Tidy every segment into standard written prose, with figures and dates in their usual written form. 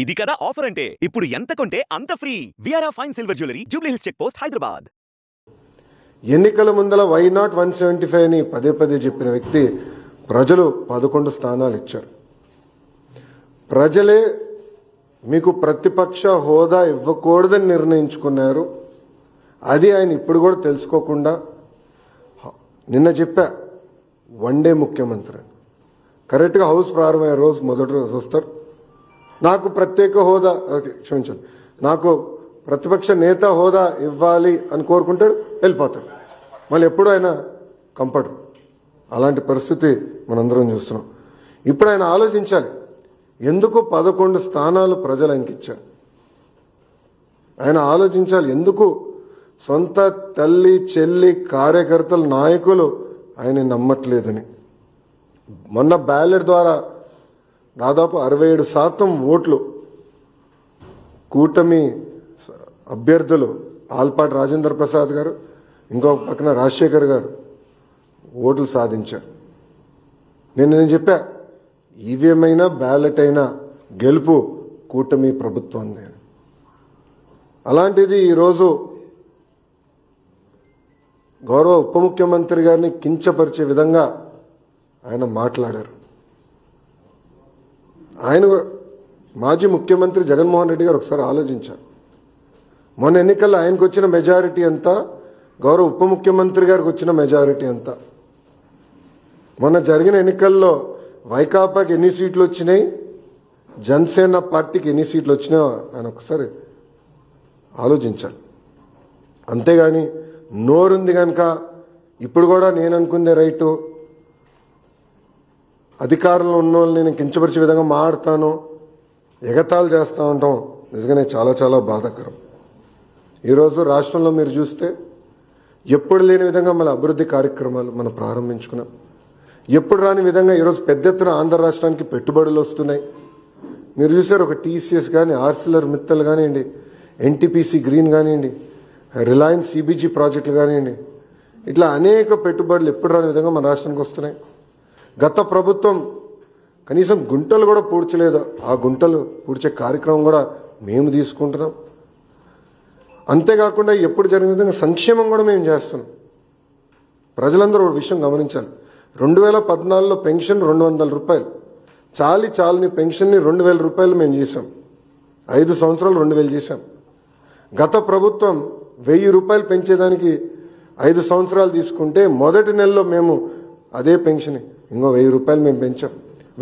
ఇది కదా ఆఫర్ అంటే ఇప్పుడు ఎంత కొంటే అంత ఫ్రీ. విఆర్ఆ fine silver jewellery, Jubilee Hills check post, Hyderabad. ఎన్నికల ముందల వై నాట్ 175 అని పదే పదే చెప్పిన వ్యక్తి ప్రజలు 11 స్థానాలు ఇచ్చారు. ప్రజలే మీకు ప్రతిపక్ష హోదా ఇవ్వకూడదని నిర్ణయించుకున్నారు. అది ఆయన ఇప్పుడు కూడా తెలుసుకోకుండా నిన్న చెప్పా వన్డే ముఖ్యమంత్రి కరెక్ట్గా హౌస్ ప్రారంభమయ్యే రోజు మొదటి రోజు వస్తారు. నాకు ప్రత్యేక హోదా క్షమించాలి, నాకు ప్రతిపక్ష నేత హోదా ఇవ్వాలి అని కోరుకుంటాడు, వెళ్ళిపోతాడు. మళ్ళీ ఎప్పుడు ఆయన కంపడు. అలాంటి పరిస్థితి మనందరం చూస్తున్నాం. ఇప్పుడు ఆయన ఆలోచించాలి, ఎందుకు 11 స్థానాలు ప్రజలు ఆయనకి ఇచ్చారు. ఆయన ఆలోచించాలి, ఎందుకు సొంత తల్లి చెల్లి కార్యకర్తలు నాయకులు ఆయన నమ్మట్లేదని. మొన్న బ్యాలెట్ ద్వారా దాదాపు 67% ఓట్లు కూటమి అభ్యర్థులు ఆల్పాటి రాజేంద్ర ప్రసాద్ గారు, ఇంకొక పక్కన రాజశేఖర్ గారు ఓట్లు సాధించారు. నేను చెప్పా, ఈవీఎం అయినా బ్యాలెట్ అయినా గెలుపు కూటమి ప్రభుత్వం. అలాంటిది ఈరోజు గౌరవ ఉప ముఖ్యమంత్రి గారిని కించపరిచే విధంగా ఆయన మాట్లాడారు. ఆయన మాజీ ముఖ్యమంత్రి జగన్మోహన్ రెడ్డి గారు ఒకసారి ఆలోచించారు. మొన్న ఎన్నికల్లో ఆయనకు వచ్చిన మెజారిటీ ఎంత, గౌరవ ఉప ముఖ్యమంత్రి గారికి వచ్చిన మెజారిటీ ఎంత. మొన్న జరిగిన ఎన్నికల్లో వైకాపాకి ఎన్ని సీట్లు వచ్చినాయి, జనసేన పార్టీకి ఎన్ని సీట్లు వచ్చినాయో ఆయన ఒకసారి ఆలోచించాలి. అంతేగాని నోరుంది కనుక ఇప్పుడు కూడా నేను అనుకుందే రైటు, అధికారంలో ఉన్న వాళ్ళని నేను కించపరిచే విధంగా మాట్లాడతాను, ఎగతాళి చేస్తూ ఉంటాం. నిజంగానే చాలా చాలా బాధాకరం. ఈరోజు రాష్ట్రంలో మీరు చూస్తే ఎప్పుడు లేని విధంగా మన అభివృద్ధి కార్యక్రమాలు మనం ప్రారంభించుకున్నాం. ఎప్పుడు రాని విధంగా ఈరోజు పెద్ద ఎత్తున ఆంధ్ర రాష్ట్రానికి పెట్టుబడులు వస్తున్నాయి. మీరు చూసారు, ఒక టీసీఎస్ కానీ, ఆర్సిలర్ మిత్తల్ కానివ్వండి, ఎన్టీపీసీ గ్రీన్ కానివ్వండి, రిలయన్స్ సిబిజీ ప్రాజెక్టులు కానివ్వండి, ఇట్లా అనేక పెట్టుబడులు ఎప్పుడు రాని విధంగా మన రాష్ట్రానికి వస్తున్నాయి. గత ప్రభుత్వం కనీసం గుంటలు కూడా పూడ్చలేదు. ఆ గుంటలు పూడ్చే కార్యక్రమం కూడా మేము తీసుకుంటున్నాం. అంతేకాకుండా ఎప్పుడు జరిగిన విధంగా సంక్షేమం కూడా మేము చేస్తున్నాం. ప్రజలందరూ ఒక విషయం గమనించాలి, 2014లో పెన్షన్ 200 రూపాయలు, చాలని పెన్షన్ని 2000 రూపాయలు మేము చేశాం. 5 సంవత్సరాలు 2000 చేశాం. గత ప్రభుత్వం 1000 రూపాయలు పెంచేదానికి 5 సంవత్సరాలు తీసుకుంటే మొదటి నెలలో మేము అదే పెన్షన్ ఇంకో 1000 రూపాయలు మేము పెంచాం.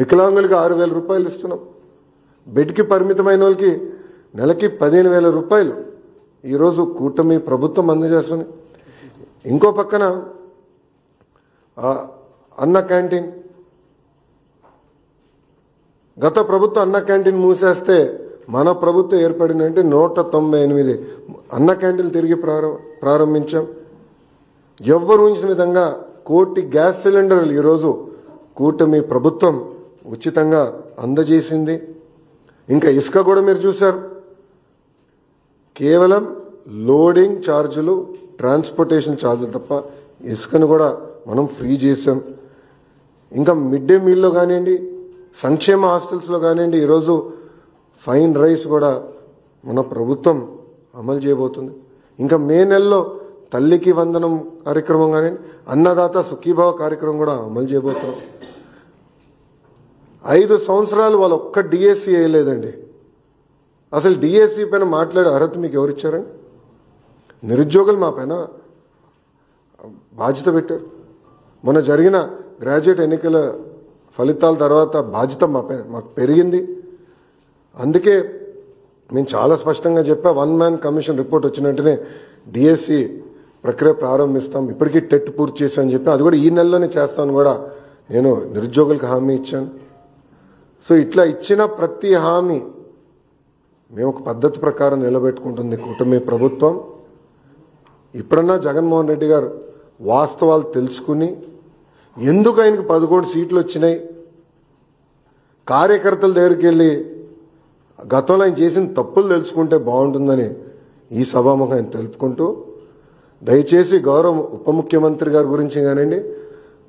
వికలాంగులకి 6000 రూపాయలు ఇస్తున్నాం. బెడ్కి పరిమితమైన వాళ్ళకి నెలకి 15,000 రూపాయలు ఈరోజు కూటమి ప్రభుత్వం అందజేస్తుంది. ఇంకో పక్కన అన్న క్యాంటీన్, గత ప్రభుత్వం అన్న క్యాంటీన్ మూసేస్తే మన ప్రభుత్వం ఏర్పడిందంటే 198 అన్న క్యాంటీన్లు తిరిగి ప్రారంభించాం. ఎవ్వరు ఊహించిన విధంగా 1 కోటి గ్యాస్ సిలిండర్లు ఈరోజు కూటమి ప్రభుత్వం ఉచితంగా అందజేసింది. ఇంకా ఇసుక కూడా మీరు చూశారు, కేవలం లోడింగ్ ఛార్జీలు, ట్రాన్స్పోర్టేషన్ ఛార్జీలు తప్ప ఇసుకను కూడా మనం ఫ్రీ చేసాం. ఇంకా మిడ్ డే మీల్లో కానివ్వండి, సంక్షేమ హాస్టల్స్లో కానివ్వండి, ఈరోజు ఫైన్ రైస్ కూడా మన ప్రభుత్వం అమలు చేయబోతుంది. ఇంకా మే నెలలో తల్లికి వందనం కార్యక్రమం కానివ్వండి, అన్నదాత సుఖీభావ కార్యక్రమం కూడా అమలు చేయబోతున్నాం. 5 సంవత్సరాలు వాళ్ళు ఒక్క డిఎస్సి వేయలేదండి. అసలు డిఎస్సి పైన మాట్లాడే అర్హత మీకు ఎవరిచ్చారండి? నిరుద్యోగులు మా పైన బాధ్యత పెట్టారు. మొన్న జరిగిన గ్రాడ్యుయేట్ ఎన్నికల ఫలితాల తర్వాత బాధ్యత మాకు పెరిగింది. అందుకే మేము చాలా స్పష్టంగా చెప్పా, 1 మ్యాన్ కమిషన్ రిపోర్ట్ వచ్చిన వెంటనే డిఎస్సి ప్రక్రియ ప్రారంభిస్తాం. ఇప్పటికీ టెట్ పూర్తి చేశామని చెప్పి అది కూడా ఈ నెలలోనే చేస్తామని కూడా నేను నిరుద్యోగులకు హామీ ఇచ్చాను. సో ఇట్లా ఇచ్చిన ప్రతి హామీ మేము ఒక పద్ధతి ప్రకారం నిలబెట్టుకుంటుంది కూటమి ప్రభుత్వం. ఇప్పుడన్నా జగన్మోహన్ రెడ్డి గారు వాస్తవాలు తెలుసుకుని ఎందుకు ఆయనకు 11 సీట్లు వచ్చినాయి, కార్యకర్తల దగ్గరికి వెళ్ళి గతంలో ఆయన చేసిన తప్పులు తెలుసుకుంటే బాగుంటుందని ఈ సభాముఖం ఆయన తెలుపుకుంటూ, దయచేసి గౌరవ ఉప ముఖ్యమంత్రి గారి గురించి కానివ్వండి,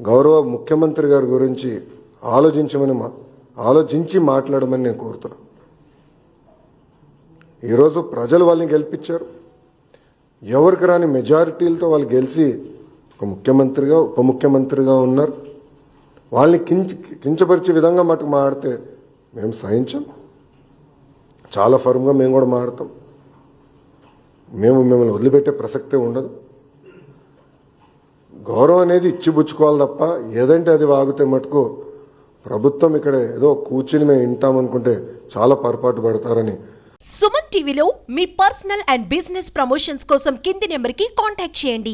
గౌరవ ముఖ్యమంత్రి గారి గురించి ఆలోచించి మాట్లాడమని నేను కోరుతున్నాను. ఈరోజు ప్రజలు వాళ్ళని గెలిపించారు. ఎవరికి రాని మెజారిటీలతో వాళ్ళు గెలిచి ఒక ముఖ్యమంత్రిగా ఉప ముఖ్యమంత్రిగా ఉన్నారు. వాళ్ళని కించపరిచే విధంగా మటుకు మాట్లాడితే మేము సహించాం. చాలా ఫర్మ్గా మేము కూడా మాట్లాడతాం. మిమ్మల్ని వదిలిపెట్టే ప్రసక్తే ఉండదు. గౌరవం అనేది ఇచ్చిపుచ్చుకోవాలి తప్ప ఏదంటే అది వాగితే మటుకు ప్రభుత్వం ఇక్కడ ఏదో కూర్చుని మేము వింటామనుకుంటే చాలా పొరపాటు పడతారని. సుమన్ టీవీలో మీ పర్సనల్ అండ్ బిజినెస్ ప్రమోషన్స్ కోసం కింది నెంబర్కి కాంటాక్ట్ చేయండి.